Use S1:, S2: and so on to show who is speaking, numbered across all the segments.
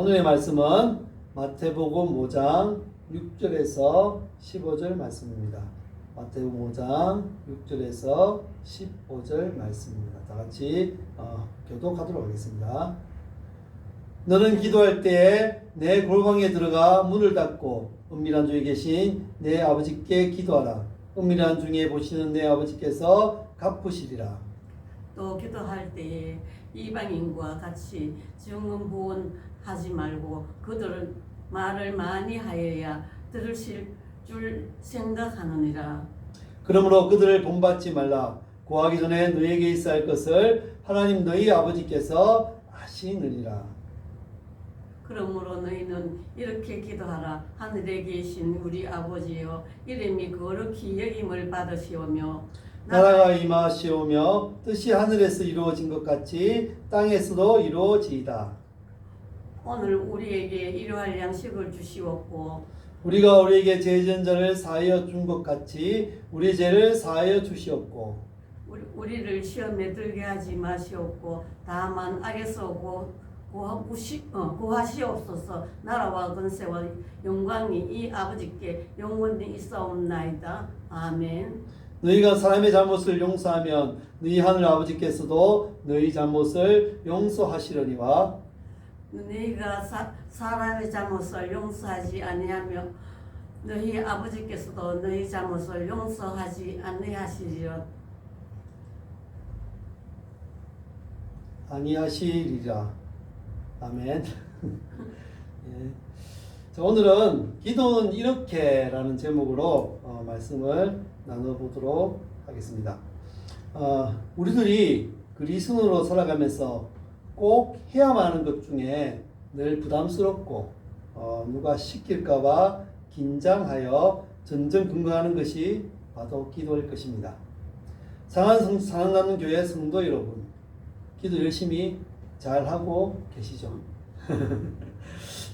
S1: 오늘의 말씀은 마태복음 5장 6절에서 15절 말씀입니다. 마태복음 5장 6절에서 15절 말씀입니다. 다 같이 교독하도록 하겠습니다. 너는 기도할 때에 내 골방에 들어가 문을 닫고 은밀한 중에 계신 내 아버지께 기도하라. 은밀한 중에 보시는 내 아버지께서 갚으시리라.
S2: 또 기도할 때에 이방인과 같이 증언부언하지 말고 그들은 말을 많이 하여야 들으실 줄 생각하느니라.
S1: 그러므로 그들을 본받지 말라. 구하기 전에 너희에게 있어야 할 것을 하나님 너희 아버지께서 아시느니라.
S2: 그러므로 너희는 이렇게 기도하라. 하늘에 계신 우리 아버지여, 이름이 거룩히 여김을 받으시오며
S1: 나라가 임하시오며 뜻이 하늘에서 이루어진 것 같이 땅에서도 이루어지이다.
S2: 오늘 우리에게 일용할 양식을 주시옵고
S1: 우리가 우리에게 죄 지은 자를 사하여 준 것 같이 우리 죄를 사하여 주시옵고
S2: 우리를 시험에 들게 하지 마시옵고 다만 악에서 구하시옵소서. 나라와 권세와 영광이 이 아버지께 영원히 있사옵나이다. 아멘.
S1: 너희가 사람의 잘못을 용서하면 너희 하늘 아버지께서도 너희 잘못을 용서하시려니와
S2: 너희가 사람의 잘못을 용서하지 아니하며 너희 아버지께서도 너희 잘못을 용서하지
S1: 아니하시리라. 아멘. 예. 자, 오늘은 기도는 이렇게라는 제목으로 말씀을 나눠보도록 하겠습니다. 우리들이 그리스도인으로 살아가면서 꼭 해야만 하는 것 중에 늘 부담스럽고 누가 시킬까봐 긴장하여 전전긍긍하는 것이 바로 기도일 것입니다. 사랑하는 교회 성도 여러분, 기도 열심히 잘하고 계시죠?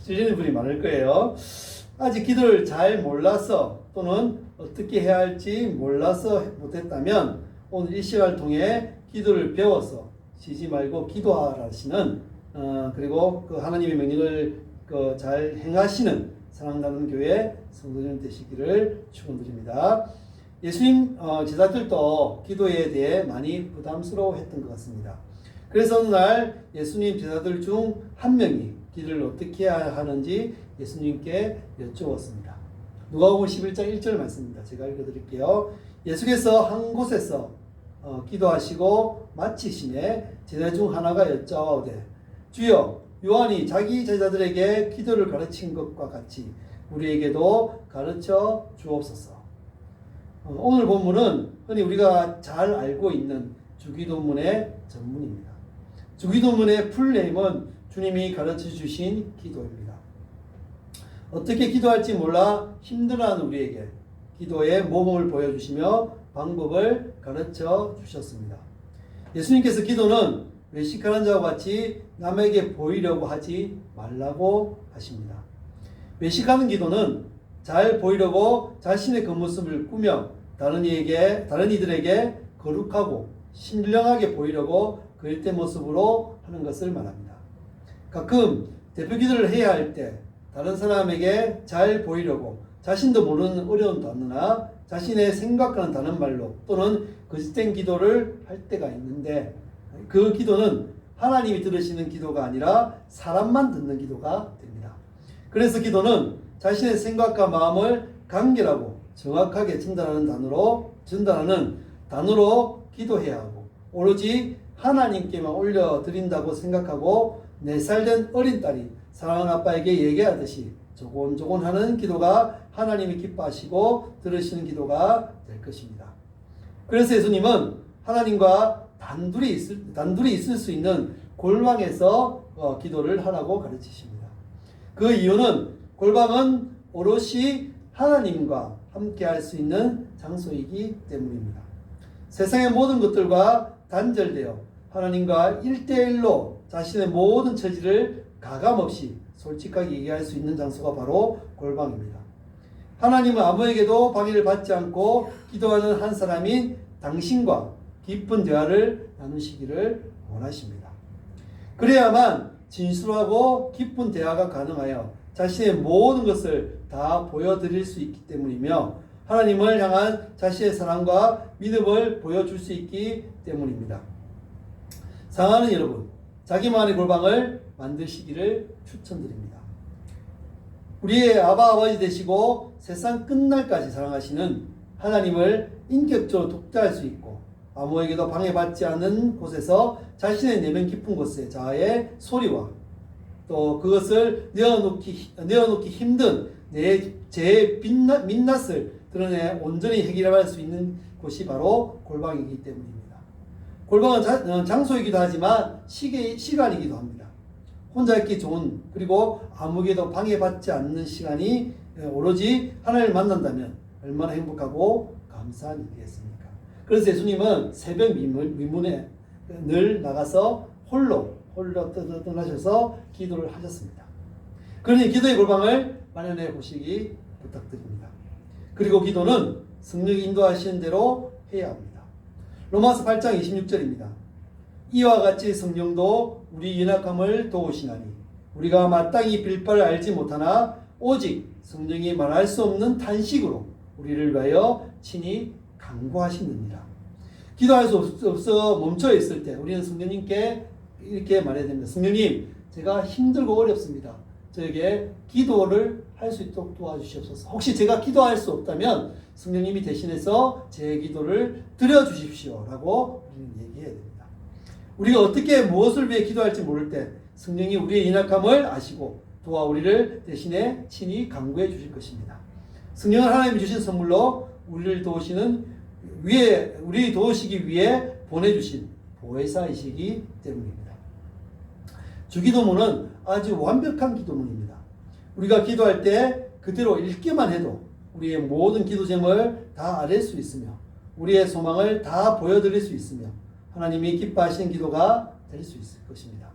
S1: 찔리는 분이 많을 거예요. 아직 기도를 잘 몰라서 또는 어떻게 해야 할지 몰라서 못했다면 오늘 이 시간을 통해 기도를 배워서 쉬지 말고 기도하라시는 그리고 그 하나님의 명령을 잘 행하시는 사랑하는 교회 성도님 되시기를 축원드립니다. 예수님 제자들도 기도에 대해 많이 부담스러워했던 것 같습니다. 그래서 어느 날 예수님 제자들 중 한 명이 기도를 어떻게 해야 하는지 예수님께 여쭈었습니다. 누가복음 11장 1절 말씀입니다. 제가 읽어드릴게요. 예수께서 한 곳에서 기도하시고 마치심에 제자 중 하나가 여짜오되 주여, 요한이 자기 제자들에게 기도를 가르친 것과 같이 우리에게도 가르쳐 주옵소서. 오늘 본문은 흔히 우리가 잘 알고 있는 주기도문의 전문입니다. 주기도문의 풀네임은 주님이 가르쳐 주신 기도입니다. 어떻게 기도할지 몰라 힘들어하는 우리에게 기도의 모범을 보여주시며 방법을 가르쳐 주셨습니다. 예수님께서 기도는 외식하는 자와 같이 남에게 보이려고 하지 말라고 하십니다. 외식하는 기도는 잘 보이려고 자신의 겉모습을 꾸며 다른 이들에게 거룩하고 신령하게 보이려고 그릇된 모습으로 하는 것을 말합니다. 가끔 대표 기도를 해야 할 때 다른 사람에게 잘 보이려고 자신도 모르는 어려운 단어나 자신의 생각하는 다른 말로 또는 거짓된 기도를 할 때가 있는데 그 기도는 하나님이 들으시는 기도가 아니라 사람만 듣는 기도가 됩니다. 그래서 기도는 자신의 생각과 마음을 간결하고 정확하게 전달하는 단어로 기도해야 하고 오로지 하나님께만 올려드린다고 생각하고 4살 된 어린 딸이 사랑하는 아빠에게 얘기하듯이 조곤조곤 하는 기도가 하나님이 기뻐하시고 들으시는 기도가 될 것입니다. 그래서 예수님은 하나님과 단둘이 있을 수 있는 골방에서 기도를 하라고 가르치십니다. 그 이유는 골방은 오롯이 하나님과 함께 할 수 있는 장소이기 때문입니다. 세상의 모든 것들과 단절되어 하나님과 1대1로 자신의 모든 처지를 가감없이 솔직하게 얘기할 수 있는 장소가 바로 골방입니다. 하나님은 아무에게도 방해를 받지 않고 기도하는 한 사람인 당신과 깊은 대화를 나누시기를 원하십니다. 그래야만 진솔하고 깊은 대화가 가능하여 자신의 모든 것을 다 보여드릴 수 있기 때문이며 하나님을 향한 자신의 사랑과 믿음을 보여줄 수 있기 때문입니다. 사랑하는 여러분, 자기만의 골방을 만드시기를 추천드립니다. 우리의 아버지 되시고 세상 끝날까지 사랑하시는 하나님을 인격적으로 독자할 수 있고 아무에게도 방해받지 않는 곳에서 자신의 내면 깊은 곳에 자아의 소리와 또 그것을 내어놓기 힘든 제 민낯을 드러내 온전히 해결할 수 있는 곳이 바로 골방이기 때문입니다. 골방은 장소이기도 하지만 시간이기도 합니다. 혼자 있기 좋은 그리고 아무에게도 방해받지 않는 시간이 오로지 하나님을 만난다면 얼마나 행복하고 감사한 일이겠습니까? 그래서 예수님은 새벽 미문에 늘 나가서 홀로 떠나셔서 기도를 하셨습니다. 그러니 기도의 골방을 마련해 보시기 부탁드립니다. 그리고 기도는 성령이 인도하시는 대로 해야 합니다. 로마서 8장 26절입니다. 이와 같이 성령도 우리 연약함을 도우시나니 우리가 마땅히 빌 바를 알지 못하나 오직 성령이 말할 수 없는 탄식으로 우리를 위하여 친히 간구하시느니라. 기도할 수 없어 멈춰 있을 때 우리는 성령님께 이렇게 말해야 됩니다. 성령님, 제가 힘들고 어렵습니다. 저에게 기도를 할 수 있도록 도와주시옵소서. 혹시 제가 기도할 수 없다면 성령님이 대신해서 제 기도를 드려주십시오 라고 우리는 얘기해야 됩니다. 우리가 어떻게 무엇을 위해 기도할지 모를 때 성령이 우리의 연약함을 아시고 도와 우리를 대신에 친히 간구해 주실 것입니다. 성령은 하나님이 주신 선물로 우리를 도우시기 위해 보내주신 보혜사이시기 때문입니다. 주기도문은 아주 완벽한 기도문입니다. 우리가 기도할 때 그대로 읽기만 해도 우리의 모든 기도 제목을 다 알릴 수 있으며 우리의 소망을 다 보여드릴 수 있으며 하나님이 기뻐하시는 기도가 될 수 있을 것입니다.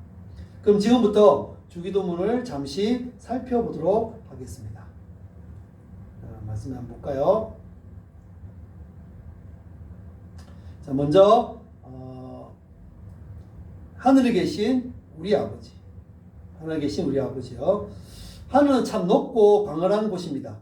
S1: 그럼 지금부터 주기도문을 잠시 살펴보도록 하겠습니다. 말씀 한번 볼까요? 자, 먼저 하늘에 계신 우리 아버지. 하늘에 계신 우리 아버지요. 하늘은 참 높고 광활한 곳입니다.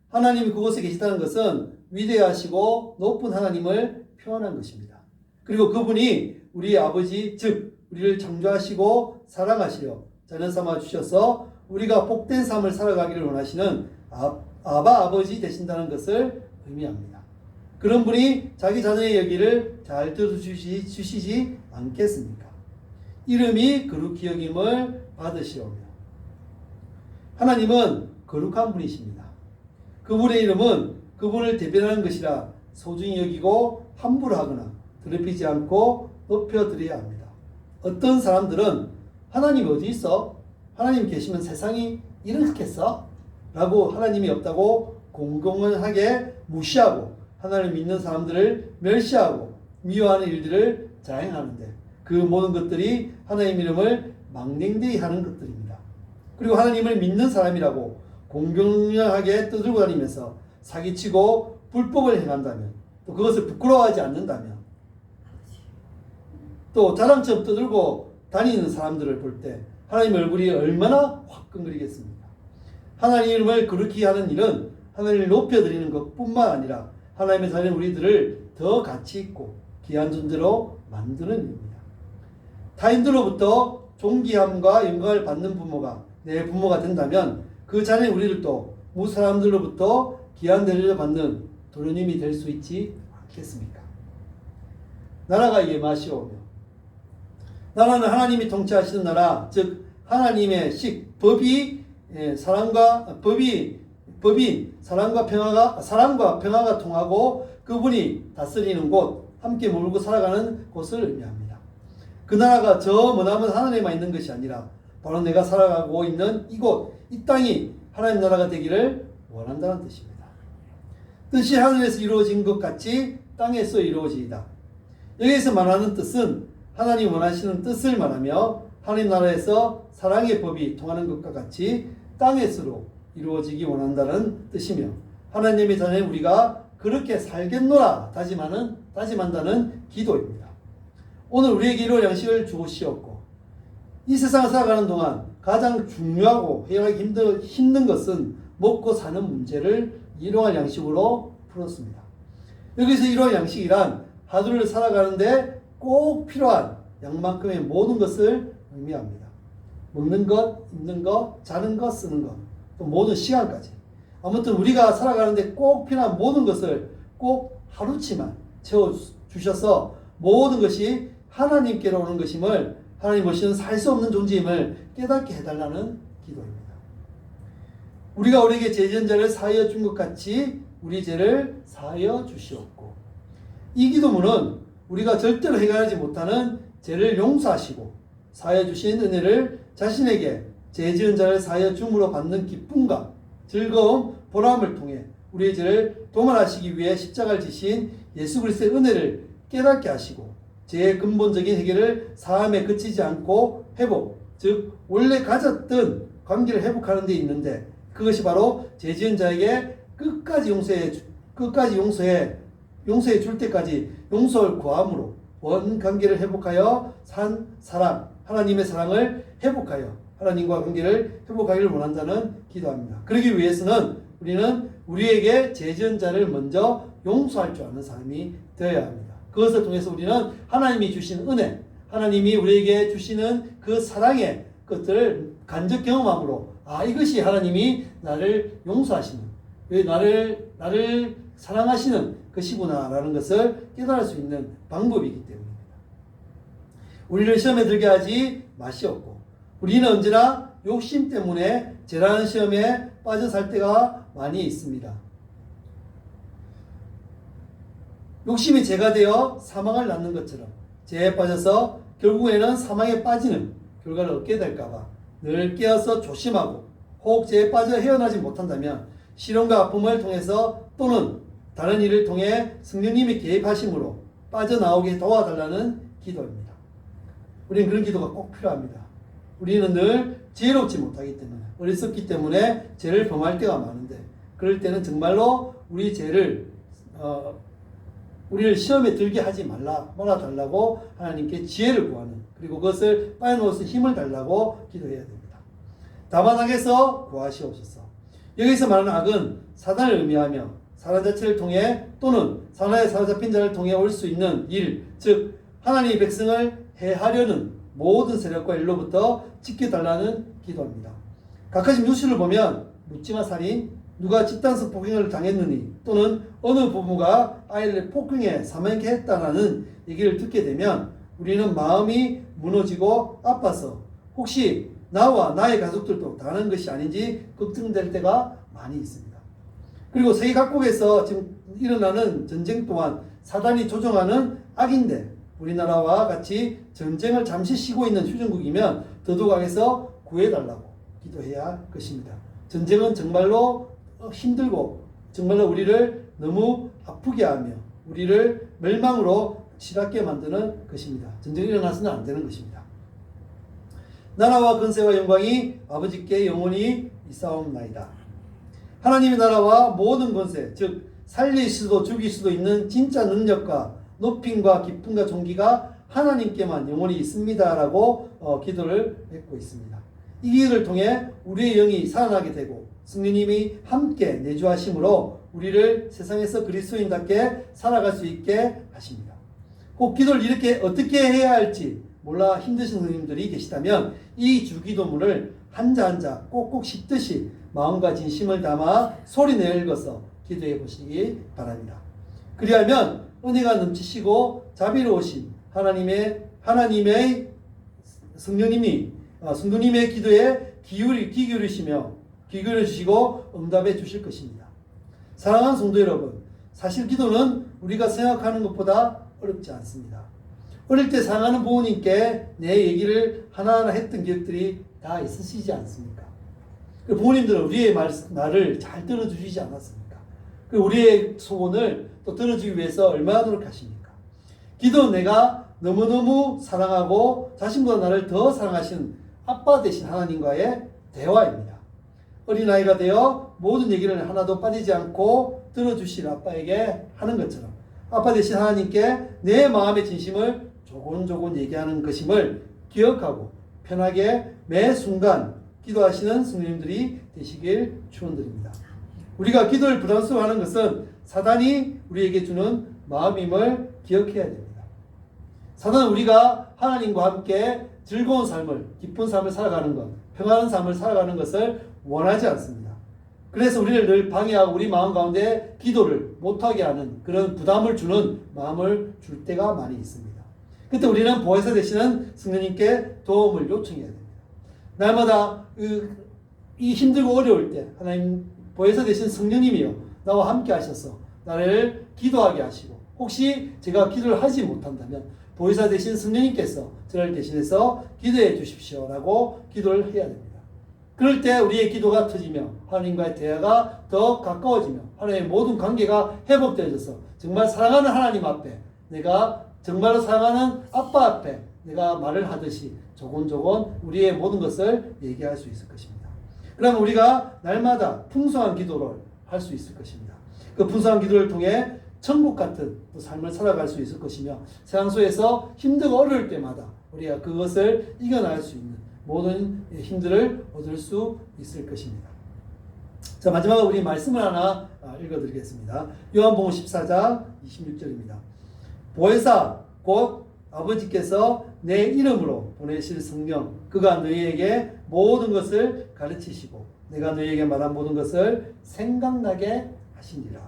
S1: 하나님이 그곳에 계시다는 것은 위대하시고 높은 하나님을 표현한 것입니다. 그리고 그분이 우리 아버지, 즉 우리를 창조하시고 사랑하시려 자녀 삼아 주셔서 우리가 복된 삶을 살아가기를 원하시는 아버지 되신다는 것을 의미합니다. 그런 분이 자기 자녀의 여기를 잘 들어주시지 않겠습니까? 이름이 거룩히 여김을 받으시오며 하나님은 거룩한 분이십니다. 그분의 이름은 그분을 대변하는 것이라 소중히 여기고 함부로 하거나 더럽히지 않고 높여드려야 합니다. 어떤 사람들은 하나님 어디 있어? 하나님 계시면 세상이 이렇겠어? 라고 하나님이 없다고 공공연하게 무시하고 하나님을 믿는 사람들을 멸시하고 미워하는 일들을 자행하는데 그 모든 것들이 하나님 이름을 망령되이 하는 것들입니다. 그리고 하나님을 믿는 사람이라고 공공연하게 떠들고 다니면서 사기치고 불법을 행한다면 또 그것을 부끄러워하지 않는다면 또 자랑처럼 떠들고 다니는 사람들을 볼 때 하나님 얼굴이 얼마나 화끈거리겠습니까? 하나님 이름을 거룩히 하는 일은 하나님을 높여드리는 것뿐만 아니라 하나님의 자녀인 우리들을 더 가치 있고 귀한 존재로 만드는 일입니다. 타인들로부터 존귀함과 영광을 받는 부모가 내 부모가 된다면 그 자녀인 우리들도 무 사람들로부터 귀한 대접을 받는 도련님이 될 수 있지 않겠습니까? 나라가 예마시오며 나라는 하나님이 통치하시는 나라, 즉 하나님의 법이 사랑과 평화가 통하고 그분이 다스리는 곳, 함께 몰고 살아가는 곳을 의미합니다. 그 나라가 저 머나먼 하늘에만 있는 것이 아니라 바로 내가 살아가고 있는 이곳, 이 땅이 하나님 나라가 되기를 원한다는 뜻입니다. 뜻이 하늘에서 이루어진 것 같이 땅에서 이루어지이다. 여기에서 말하는 뜻은 하나님 원하시는 뜻을 말하며 하나님 나라에서 사랑의 법이 통하는 것과 같이 땅에서로 이루어지기 원한다는 뜻이며 하나님의 자녀인 우리가 그렇게 살겠노라 다짐한다는 기도입니다. 오늘 우리에게 이룰 양식을 주시옵고 이 세상을 살아가는 동안 가장 중요하고 해결하기 힘든 것은 먹고 사는 문제를 일용할 양식으로 풀었습니다. 여기서 일용할 양식이란 하루를 살아가는데 꼭 필요한 양만큼의 모든 것을 의미합니다. 먹는 것, 입는 것, 자는 것, 쓰는 것, 또 모든 시간까지. 아무튼 우리가 살아가는데 꼭 필요한 모든 것을 꼭 하루치만 채워주셔서 모든 것이 하나님께로 오는 것임을, 하나님 없이는 살 수 없는 존재임을 깨닫게 해달라는 기도입니다. 우리가 우리에게 죄 지은 자를 사하여 준 것 같이 우리 죄를 사하여 주시옵고. 이 기도문은 우리가 절대로 해결하지 못하는 죄를 용서하시고 사하여 주신 은혜를 자신에게 죄 지은 자를 사하여 줌으로 받는 기쁨과 즐거움, 보람을 통해 우리의 죄를 도말하시기 위해 십자가를 지신 예수 그리스도의 은혜를 깨닫게 하시고 죄의 근본적인 해결을 사함에 그치지 않고 회복, 즉 원래 가졌던 관계를 회복하는 데 있는데 그것이 바로 죄 지은 자에게 끝까지 용서해 줄 때까지 용서를 구함으로 원 관계를 회복하여 산 사랑, 하나님의 사랑을 회복하여 하나님과 관계를 회복하기를 원한다는 기도합니다. 그러기 위해서는 우리는 우리에게 죄 지은 자를 먼저 용서할 줄 아는 사람이 되어야 합니다. 그것을 통해서 우리는 하나님이 주신 은혜, 하나님이 우리에게 주시는 그 사랑의 것들을 간접 경험함으로 이것이 하나님이 나를 용서하시는, 나를 사랑하시는 것이구나라는 것을 깨달을 수 있는 방법이기 때문입니다. 우리를 시험에 들게 하지 마시옵고 우리는 언제나 욕심 때문에 죄라는 시험에 빠져 살 때가 많이 있습니다. 욕심이 죄가 되어 사망을 낳는 것처럼 죄에 빠져서 결국에는 사망에 빠지는 결과를 얻게 될까봐 늘 깨어서 조심하고 혹 죄에 빠져 헤어나지 못한다면 시련과 아픔을 통해서 또는 다른 일을 통해 성령님이 개입하심으로 빠져나오게 도와달라는 기도입니다. 우리는 그런 기도가 꼭 필요합니다. 우리는 늘 지혜롭지 못하기 때문에 어리석기 때문에 죄를 범할 때가 많은데 그럴 때는 정말로 우리 죄를 우리를 시험에 들게 하지 말아달라고 하나님께 지혜를 구하는, 그리고 그것을 빠져나올 수 힘을 달라고 기도해야 됩니다. 다만 악에서 구하시옵소서. 여기서 말하는 악은 사단을 의미하며 사단 자체를 통해 또는 사단에 사로잡힌 자를 통해 올 수 있는 일, 즉 하나님의 백성을 해하려는 모든 세력과 일로부터 지켜달라는 기도입니다. 각가지 뉴스를 보면 묻지마 살인, 누가 집단성 폭행을 당했느니 또는 어느 부부가 아이를 폭행해 사망케 했다라는 얘기를 듣게 되면 우리는 마음이 무너지고 아파서 혹시 나와 나의 가족들도 당하는 것이 아닌지 걱정될 때가 많이 있습니다. 그리고 세계 각국에서 지금 일어나는 전쟁 또한 사단이 조종하는 악인데 우리나라와 같이 전쟁을 잠시 쉬고 있는 휴전국이면 더더욱 악에서 구해달라고 기도해야 할 것입니다. 전쟁은 정말로 힘들고 정말로 우리를 너무 아프게 하며 우리를 멸망으로 치닫게 만드는 것입니다. 전쟁이 일어나서는 안 되는 것입니다. 나라와 권세와 영광이 아버지께 영원히 있사옵나이다. 하나님의 나라와 모든 권세, 즉 살릴 수도 죽일 수도 있는 진짜 능력과 높임과 기쁨과 존귀가 하나님께만 영원히 있습니다라고 기도를 했고 있습니다. 이 기도를 통해 우리의 영이 살아나게 되고 성령님이 함께 내주하심으로 우리를 세상에서 그리스도인답게 살아갈 수 있게 하십니다. 꼭 기도를 이렇게 어떻게 해야 할지 몰라 힘드신 선생님들이 계시다면 이 주기도문을 한자 한자 꼭꼭 씹듯이 마음과 진심을 담아 소리내어 읽어서 기도해 보시기 바랍니다. 그리하면 은혜가 넘치시고 자비로우신 하나님의 성령님의 기도에 귀 기울여 주시고 응답해 주실 것입니다. 사랑하는 성도 여러분, 사실 기도는 우리가 생각하는 것보다 어렵지 않습니다. 어릴 때 사랑하는 부모님께 내 얘기를 하나하나 했던 기억들이 다 있으시지 않습니까? 부모님들은 우리의 말을 잘 들어주시지 않았습니까? 우리의 소원을 또 들어주기 위해서 얼마나 노력하십니까? 기도는 내가 너무너무 사랑하고 자신보다 나를 더 사랑하시는 아빠 되신 하나님과의 대화입니다. 어린아이가 되어 모든 얘기를 하나도 빠지지 않고 들어주실 아빠에게 하는 것처럼 아빠 되신 하나님께 내 마음의 진심을 조곤조곤 얘기하는 것임을 기억하고 편하게 매 순간 기도하시는 성도님들이 되시길 축원드립니다. 우리가 기도를 부담스러워하는 것은 사단이 우리에게 주는 마음임을 기억해야 됩니다. 사단은 우리가 하나님과 함께 즐거운 삶을, 기쁜 삶을 살아가는 것, 평안한 삶을 살아가는 것을 원하지 않습니다. 그래서 우리를 늘 방해하고 우리 마음 가운데 기도를 못하게 하는 그런 부담을 주는 마음을 줄 때가 많이 있습니다. 그때 우리는 보혜사 되시는 성령님께 도움을 요청해야 됩니다. 날마다 이 힘들고 어려울 때 하나님 보혜사 되신 성령님이요 나와 함께 하셔서 나를 기도하게 하시고 혹시 제가 기도를 하지 못한다면 보혜사 되신 성령님께서 저를 대신해서 기도해 주십시오라고 기도를 해야 됩니다. 그럴 때 우리의 기도가 터지며 하나님과의 대화가 더 가까워지며 하나님의 모든 관계가 회복되어져서 정말 사랑하는 하나님 앞에 내가 정말로 사랑하는 아빠 앞에 내가 말을 하듯이 조곤조곤 우리의 모든 것을 얘기할 수 있을 것입니다. 그러면 우리가 날마다 풍성한 기도를 할 수 있을 것입니다. 그 풍성한 기도를 통해 천국 같은 삶을 살아갈 수 있을 것이며 세상 속에서 힘들고 어려울 때마다 우리가 그것을 이겨나갈 수 있는 모든 힘들을 얻을 수 있을 것입니다. 자, 마지막으로 우리 말씀을 하나 읽어드리겠습니다. 요한복음 14장 26절입니다. 보혜사 곧 아버지께서 내 이름으로 보내실 성령 그가 너희에게 모든 것을 가르치시고 내가 너희에게 말한 모든 것을 생각나게 하시니라.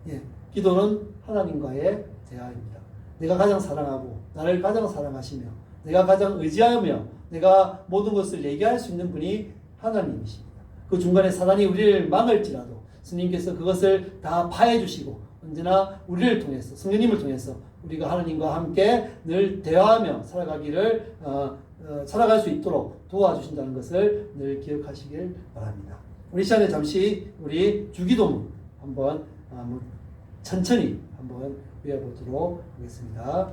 S1: 예, 기도는 하나님과의 대화입니다. 내가 가장 사랑하고 나를 가장 사랑하시며 내가 가장 의지하며 내가 모든 것을 얘기할 수 있는 분이 하나님이십니다. 그 중간에 사단이 우리를 막을지라도 스님께서 그것을 다 파해 주시고 언제나 우리를 통해서 성령님을 통해서 우리가 하나님과 함께 늘 대화하며 살아갈 수 있도록 도와주신다는 것을 늘 기억하시길 바랍니다. 우리 시간에 잠시 우리 주기도문 한번 천천히 한번 외워보도록 하겠습니다.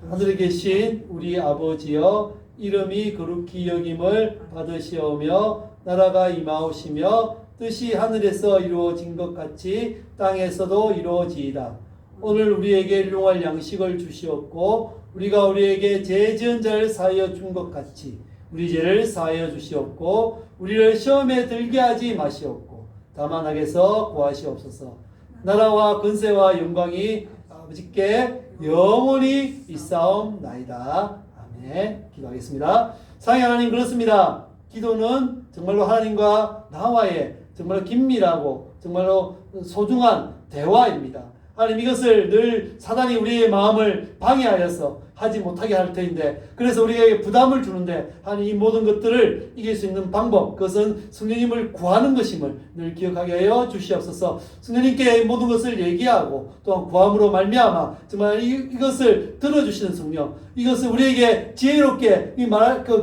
S1: 하늘에 계신 우리 아버지여 이름이 거룩히 여김을 받으시오며 나라가 임하오시며 뜻이 하늘에서 이루어진 것 같이 땅에서도 이루어지이다. 오늘 우리에게 일용할 양식을 주시옵고 우리가 우리에게 죄 지은 자를 사하여 준 것 같이 우리 죄를 사하여 주시옵고 우리를 시험에 들게 하지 마시옵고 다만 악에서 구하시옵소서. 나라와 권세와 영광이 아버지께 영원히 있사옵나이다. 아멘. 기도하겠습니다. 사랑의 하나님, 그렇습니다. 기도는 정말로 하나님과 나와의 정말로 긴밀하고 정말로 소중한 대화입니다. 하나님, 이것을 늘 사단이 우리의 마음을 방해하여서 하지 못하게 할 터인데 그래서 우리에게 부담을 주는데 하나님, 이 모든 것들을 이길 수 있는 방법, 그것은 성령님을 구하는 것임을 늘 기억하게 하여 주시옵소서. 성령님께 모든 것을 얘기하고 또한 구함으로 말미암아 정말 이것을 들어주시는 성령, 이것을 우리에게 지혜롭게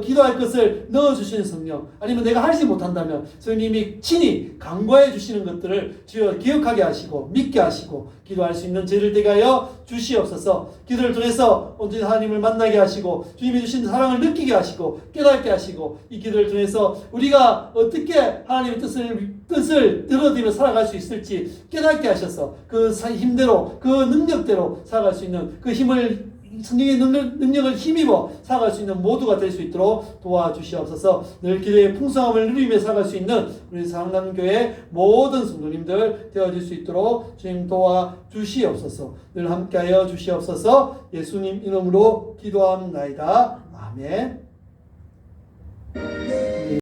S1: 기도할 것을 넣어주시는 성령, 아니면 내가 하지 못한다면 성령님이 친히 간과해 주시는 것들을 주여 기억하게 하시고 믿게 하시고 기도할 수 있는 죄를 되게 하여 주시옵소서. 기도를 통해서 온전히 하나님을 만나게 하시고 주님이 주신 사랑을 느끼게 하시고 깨닫게 하시고 이 기도를 통해서 우리가 어떻게 하나님의 뜻을 들어드리며 살아갈 수 있을지 깨닫게 하셔서 그 힘대로 그 능력대로 살아갈 수 있는 그 힘을 성령의 능력을 힘입어 살아갈 수 있는 모두가 될 수 있도록 도와주시옵소서. 늘 기도의 풍성함을 누리며 살아갈 수 있는 우리 사랑남교회 모든 성도님들 되어질 수 있도록 주님 도와주시옵소서. 늘 함께하여 주시옵소서. 예수님 이름으로 기도합나이다. 아멘.